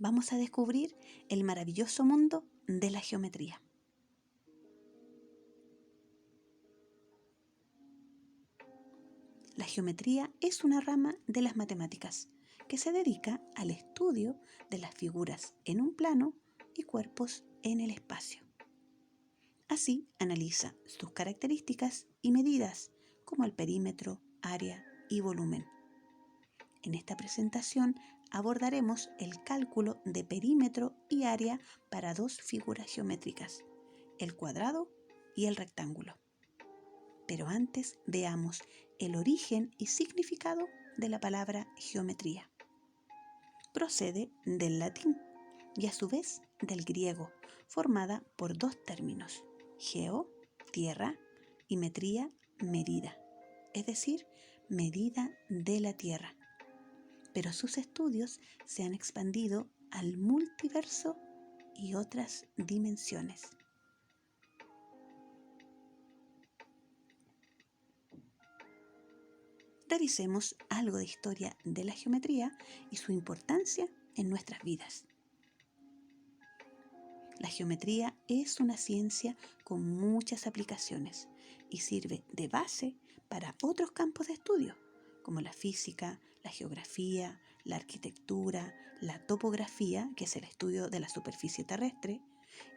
vamos a descubrir el maravilloso mundo de la geometría. La geometría es una rama de las matemáticas que se dedica al estudio de las figuras en un plano y cuerpos en el espacio. Así analiza sus características y medidas, como el perímetro, área y volumen. En esta presentación abordaremos el cálculo de perímetro y área para dos figuras geométricas, el cuadrado y el rectángulo. Pero antes veamos el origen y significado de la palabra geometría. Procede del latín y a su vez del griego, formada por dos términos, geo, tierra, y metría, medida, es decir, medida de la tierra. Pero sus estudios se han expandido al multiverso y otras dimensiones. Revisemos algo de historia de la geometría y su importancia en nuestras vidas. La geometría es una ciencia con muchas aplicaciones y sirve de base para otros campos de estudio, como la física, la geografía, la arquitectura, la topografía, que es el estudio de la superficie terrestre,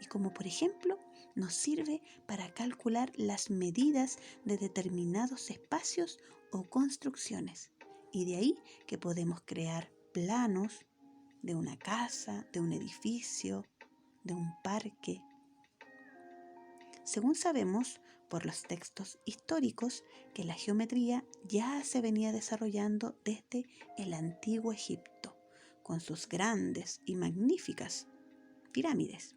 y como por ejemplo nos sirve para calcular las medidas de determinados espacios o construcciones. Y de ahí que podemos crear planos de una casa, de un edificio, de un parque. Según sabemos por los textos históricos que la geometría ya se venía desarrollando desde el antiguo Egipto, con sus grandes y magníficas pirámides.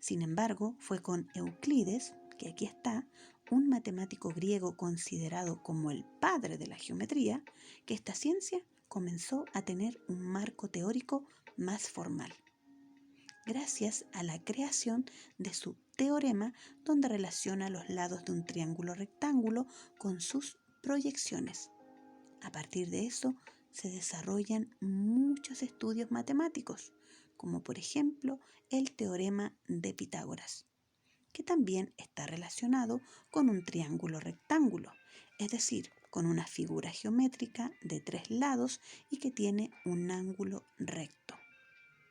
Sin embargo, fue con Euclides, que aquí está, un matemático griego considerado como el padre de la geometría, que esta ciencia comenzó a tener un marco teórico más formal, gracias a la creación de su teorema, donde relaciona los lados de un triángulo rectángulo con sus proyecciones. A partir de eso se desarrollan muchos estudios matemáticos, como por ejemplo el teorema de Pitágoras, que también está relacionado con un triángulo rectángulo, es decir, con una figura geométrica de 3 lados y que tiene un ángulo recto,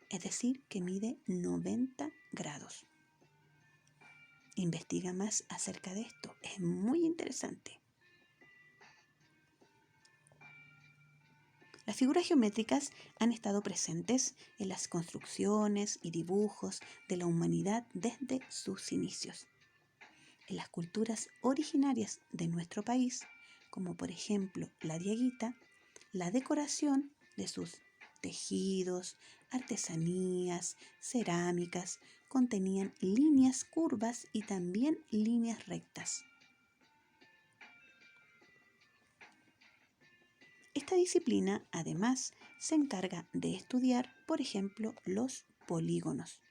es decir, que mide 90 grados. Investiga más acerca de esto, es muy interesante. Las figuras geométricas han estado presentes en las construcciones y dibujos de la humanidad desde sus inicios. En las culturas originarias de nuestro país, como por ejemplo la diaguita, la decoración de sus tejidos, artesanías, cerámicas, contenían líneas curvas y también líneas rectas. Esta disciplina, además, se encarga de estudiar, por ejemplo, los polígonos,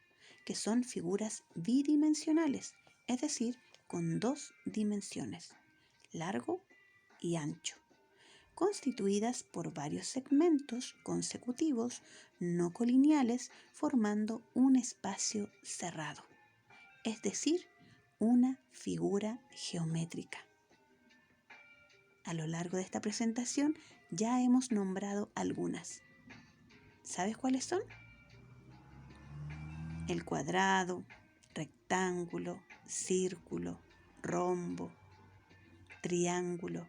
que son figuras bidimensionales, es decir, con 2 dimensiones, largo y ancho, constituidas por varios segmentos consecutivos no colineales formando un espacio cerrado, es decir, una figura geométrica. A lo largo de esta presentación ya hemos nombrado algunas. ¿Sabes cuáles son? El cuadrado, rectángulo, círculo, rombo, triángulo.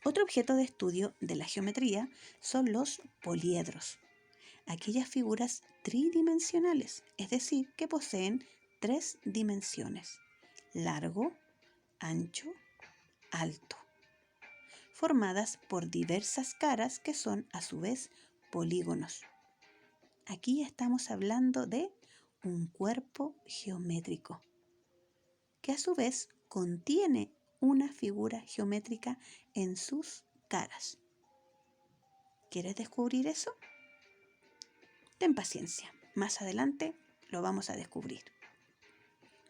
Otro objeto de estudio de la geometría son los poliedros, aquellas figuras tridimensionales, es decir, que poseen 3 dimensiones, largo, ancho, alto, formadas por diversas caras que son a su vez polígonos. Aquí estamos hablando de un cuerpo geométrico, que a su vez contiene una figura geométrica en sus caras. ¿Quieres descubrir eso? Ten paciencia, más adelante lo vamos a descubrir.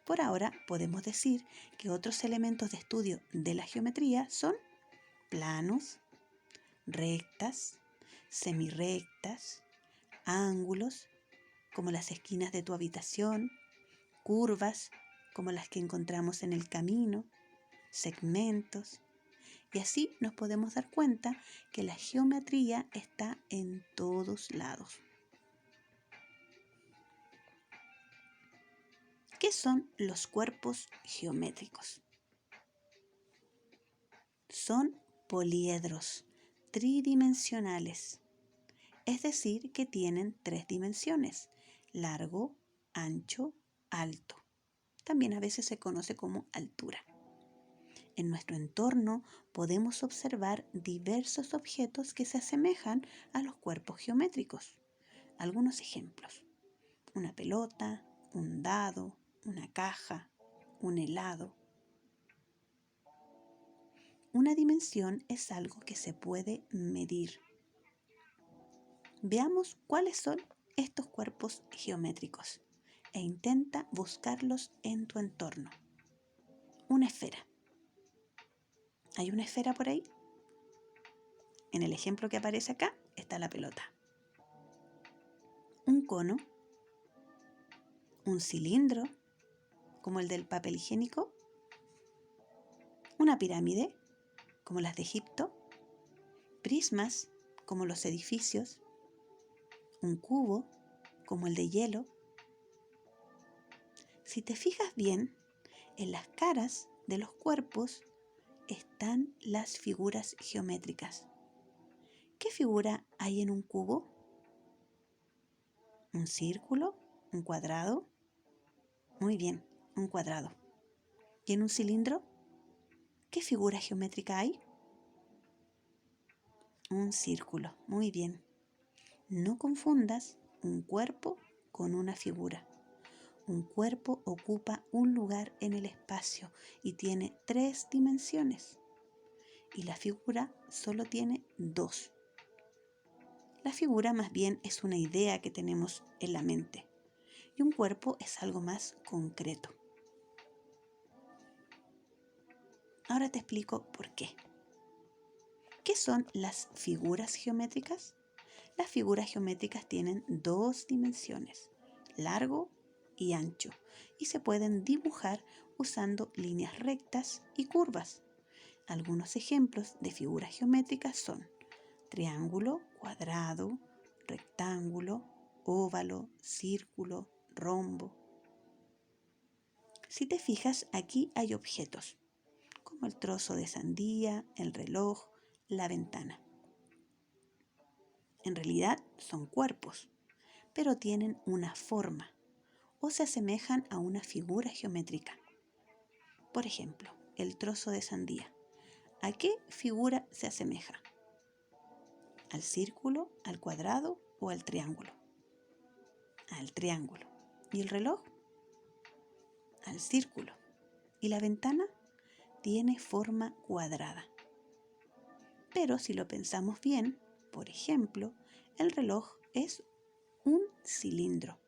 Por ahora podemos decir que otros elementos de estudio de la geometría son planos, rectas, semirrectas, ángulos, como las esquinas de tu habitación, curvas, como las que encontramos en el camino, segmentos. Y así nos podemos dar cuenta que la geometría está en todos lados. ¿Qué son los cuerpos geométricos? Son poliedros, tridimensionales, es decir, que tienen 3 dimensiones: largo, ancho, alto. También a veces se conoce como altura. En nuestro entorno podemos observar diversos objetos que se asemejan a los cuerpos geométricos. Algunos ejemplos: una pelota, un dado, una caja, un helado. Una dimensión es algo que se puede medir. Veamos cuáles son estos cuerpos geométricos e intenta buscarlos en tu entorno. Una esfera. ¿Hay una esfera por ahí? En el ejemplo que aparece acá está la pelota. Un cono. Un cilindro, como el del papel higiénico. Una pirámide, como las de Egipto. Prismas, como los edificios. Un cubo, como el de hielo. Si te fijas bien, en las caras de los cuerpos están las figuras geométricas. ¿Qué figura hay en un cubo? ¿Un círculo? ¿Un cuadrado? Muy bien, un cuadrado. ¿Y en un cilindro? ¿Qué figura geométrica hay? Un círculo. Muy bien. No confundas un cuerpo con una figura. Un cuerpo ocupa un lugar en el espacio y tiene 3 dimensiones. Y la figura solo tiene 2. La figura más bien es una idea que tenemos en la mente. Y un cuerpo es algo más concreto. Ahora te explico por qué. ¿Qué son las figuras geométricas? Las figuras geométricas tienen 2 dimensiones, largo y ancho, y se pueden dibujar usando líneas rectas y curvas. Algunos ejemplos de figuras geométricas son triángulo, cuadrado, rectángulo, óvalo, círculo, rombo. Si te fijas, aquí hay objetos, como el trozo de sandía, el reloj, la ventana. En realidad son cuerpos, pero tienen una forma o se asemejan a una figura geométrica. Por ejemplo, el trozo de sandía. ¿A qué figura se asemeja? ¿Al círculo, al cuadrado o al triángulo? Al triángulo. ¿Y el reloj? Al círculo. ¿Y la ventana? Tiene forma cuadrada. Pero si lo pensamos bien, por ejemplo, el reloj es un cilindro.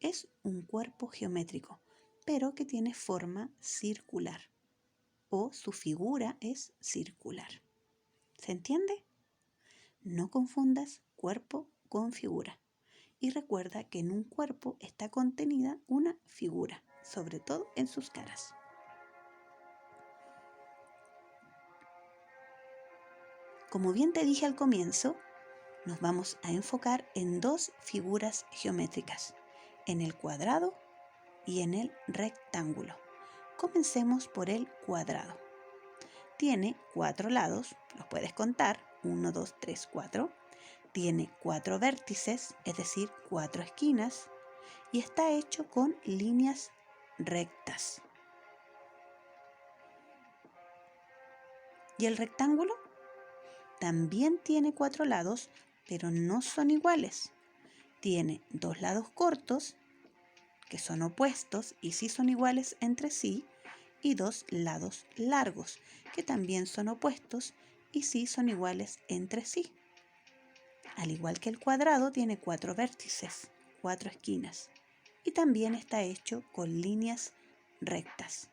Es un cuerpo geométrico, pero que tiene forma circular. O su figura es circular. ¿Se entiende? No confundas cuerpo con figura. Y recuerda que en un cuerpo está contenida una figura, sobre todo en sus caras. Como bien te dije al comienzo, nos vamos a enfocar en 2 figuras geométricas, en el cuadrado y en el rectángulo. Comencemos por el cuadrado. Tiene 4 lados, los puedes contar, 1, 2, 3, 4. Tiene 4 vértices, es decir, 4 esquinas, y está hecho con líneas rectas. ¿Y el rectángulo? También tiene 4 lados, pero no son iguales. Tiene 2 lados cortos, que son opuestos y sí son iguales entre sí, y 2 lados largos, que también son opuestos y sí son iguales entre sí. Al igual que el cuadrado, tiene 4 vértices, 4 esquinas, y también está hecho con líneas rectas.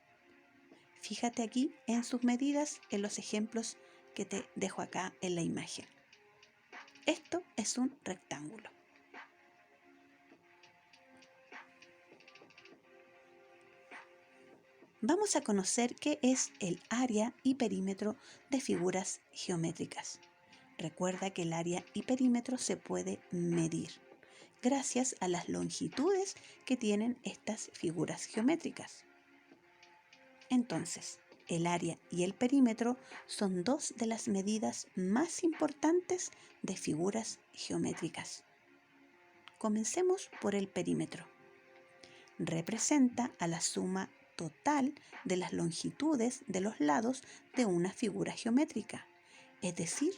Fíjate aquí en sus medidas en los ejemplos que te dejo acá en la imagen. Esto es un rectángulo. Vamos a conocer qué es el área y perímetro de figuras geométricas. Recuerda que el área y perímetro se puede medir gracias a las longitudes que tienen estas figuras geométricas. Entonces, el área y el perímetro son dos de las medidas más importantes de figuras geométricas. Comencemos por el perímetro. Representa a la suma total de las longitudes de los lados de una figura geométrica, es decir,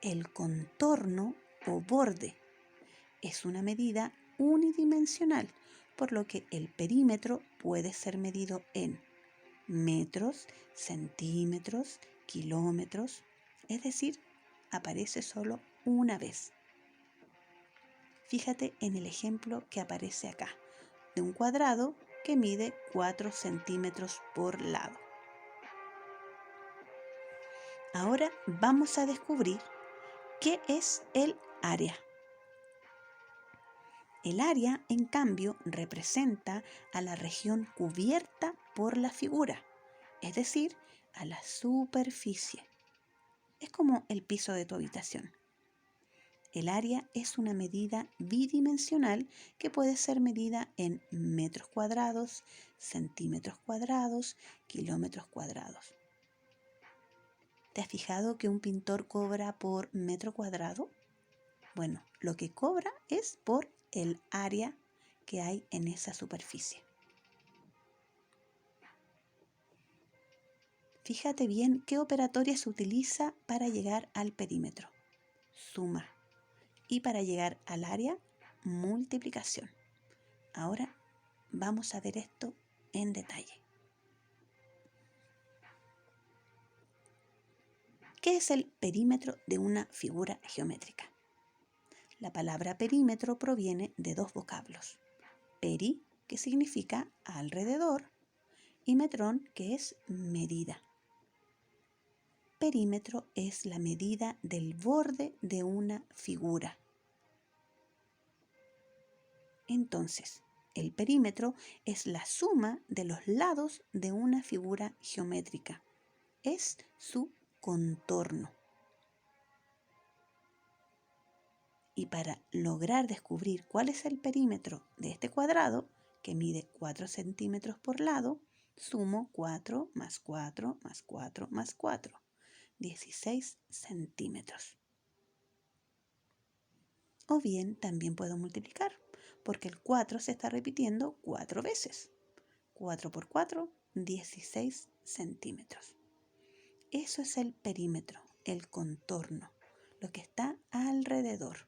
el contorno o borde. Es una medida unidimensional, por lo que el perímetro puede ser medido en metros, centímetros, kilómetros, es decir, aparece solo una vez. Fíjate en el ejemplo que aparece acá, de un cuadrado que mide 4 centímetros por lado. Ahora vamos a descubrir qué es el área. El área, en cambio, representa a la región cubierta por la figura, es decir, a la superficie. Es como el piso de tu habitación. El área es una medida bidimensional que puede ser medida en metros cuadrados, centímetros cuadrados, kilómetros cuadrados. ¿Te has fijado que un pintor cobra por metro cuadrado? Bueno, lo que cobra es por el área que hay en esa superficie. Fíjate bien qué operatoria se utiliza para llegar al perímetro. Suma. Y para llegar al área, multiplicación. Ahora vamos a ver esto en detalle. ¿Qué es el perímetro de una figura geométrica? La palabra perímetro proviene de dos vocablos. Peri, que significa alrededor, y metrón, que es medida. Perímetro es la medida del borde de una figura. Entonces, el perímetro es la suma de los lados de una figura geométrica. Es su contorno. Y para lograr descubrir cuál es el perímetro de este cuadrado, que mide 4 centímetros por lado, sumo 4 más 4 más 4 más 4, 16 centímetros. O bien también puedo multiplicar, porque el 4 se está repitiendo 4 veces. 4 por 4, 16 centímetros. Eso es el perímetro, el contorno, lo que está alrededor.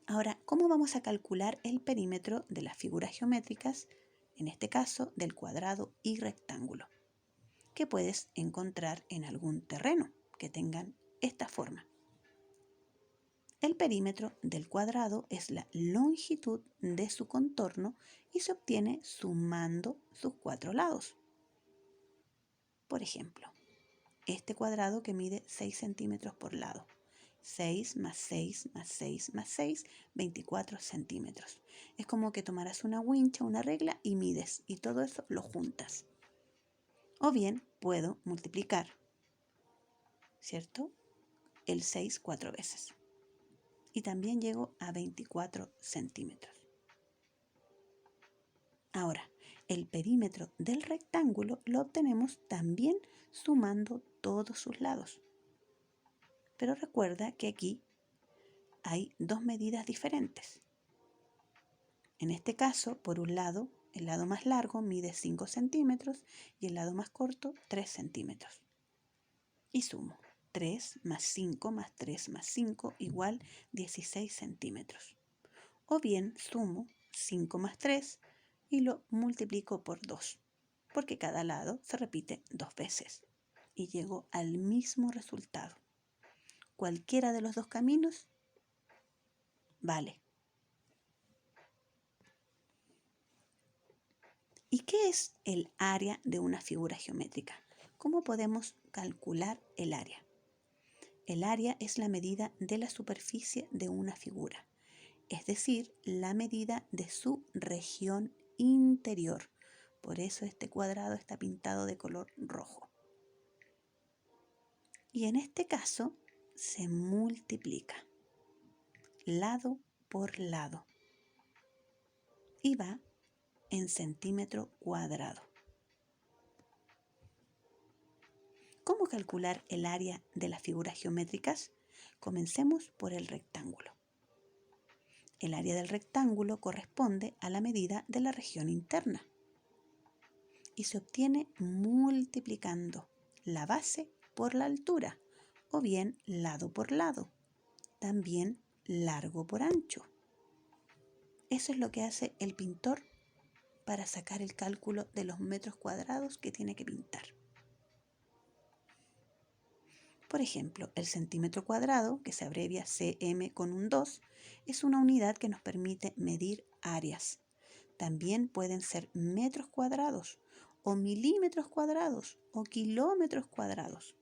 Ahora, ¿cómo vamos a calcular el perímetro de las figuras geométricas, en este caso del cuadrado y rectángulo, que puedes encontrar en algún terreno que tengan esta forma? El perímetro del cuadrado es la longitud de su contorno y se obtiene sumando sus 4 lados. Por ejemplo, este cuadrado que mide 6 centímetros por lado. 6 más 6 más 6 más 6, 24 centímetros. Es como que tomarás una wincha, una regla y mides, y todo eso lo juntas. O bien puedo multiplicar, ¿cierto? El 6 4 veces. Y también llego a 24 centímetros. Ahora, el perímetro del rectángulo lo obtenemos también sumando todos sus lados. Pero recuerda que aquí hay dos medidas diferentes. En este caso, por un lado, el lado más largo mide 5 centímetros y el lado más corto 3 centímetros. Y sumo 3 más 5 más 3 más 5 igual 16 centímetros. O bien sumo 5 más 3 y lo multiplico por 2, porque cada lado se repite 2 veces. Y llego al mismo resultado. Cualquiera de los dos caminos vale. ¿Y qué es el área de una figura geométrica? ¿Cómo podemos calcular el área? El área es la medida de la superficie de una figura, es decir, la medida de su región interior. Por eso este cuadrado está pintado de color rojo. Y en este caso se multiplica lado por lado y va en centímetro cuadrado. ¿Cómo calcular el área de las figuras geométricas? Comencemos por el rectángulo. El área del rectángulo corresponde a la medida de la región interna y se obtiene multiplicando la base por la altura, o bien lado por lado, también largo por ancho. Eso es lo que hace el pintor para sacar el cálculo de los metros cuadrados que tiene que pintar. Por ejemplo, el centímetro cuadrado, que se abrevia cm con un 2, es una unidad que nos permite medir áreas. También pueden ser metros cuadrados, o milímetros cuadrados, o kilómetros cuadrados.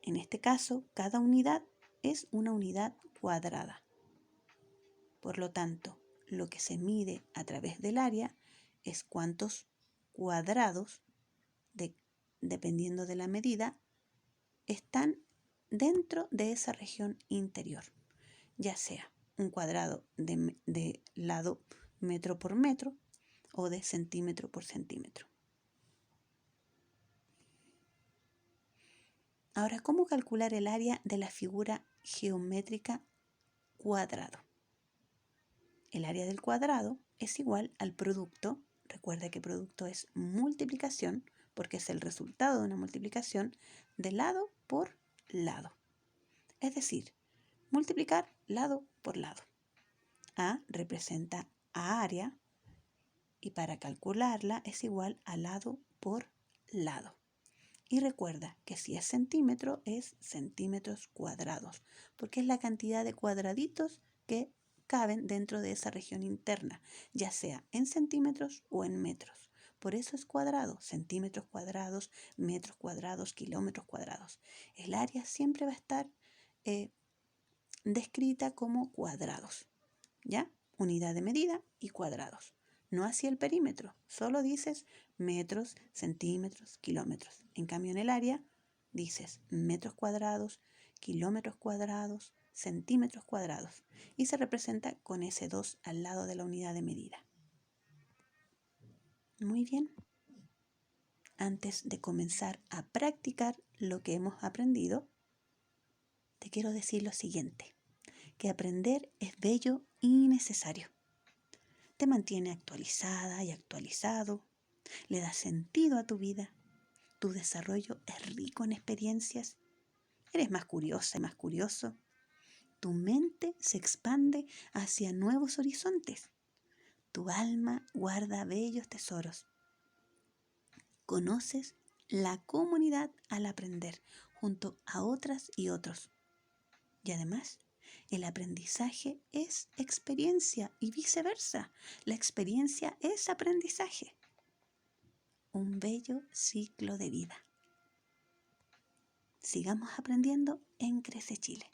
En este caso, cada unidad es una unidad cuadrada. Por lo tanto, lo que se mide a través del área es cuántos cuadrados, dependiendo de la medida, están dentro de esa región interior, ya sea un cuadrado de lado metro por metro o de centímetro por centímetro. Ahora, ¿cómo calcular el área de la figura geométrica cuadrado? El área del cuadrado es igual al producto. Recuerda que producto es multiplicación, porque es el resultado de una multiplicación de lado por lado. Es decir, multiplicar lado por lado. A representa a área y para calcularla es igual a lado por lado. Y recuerda que si es centímetro es centímetros cuadrados, porque es la cantidad de cuadraditos que caben dentro de esa región interna, ya sea en centímetros o en metros. Por eso es cuadrado, centímetros cuadrados, metros cuadrados, kilómetros cuadrados. El área siempre va a estar descrita como cuadrados, ¿ya? Unidad de medida y cuadrados. No hacia el perímetro, solo dices metros, centímetros, kilómetros. En cambio en el área dices metros cuadrados, kilómetros cuadrados, centímetros cuadrados y se representa con ese 2 al lado de la unidad de medida. Muy bien. Antes de comenzar a practicar lo que hemos aprendido, te quiero decir lo siguiente, que aprender es bello y necesario. Te mantiene actualizada y actualizado, le da sentido a tu vida, tu desarrollo es rico en experiencias, eres más curiosa y más curioso, tu mente se expande hacia nuevos horizontes, tu alma guarda bellos tesoros, conoces la comunidad al aprender junto a otras y otros, y además el aprendizaje es experiencia y viceversa. La experiencia es aprendizaje. Un bello ciclo de vida. Sigamos aprendiendo en Crece Chile.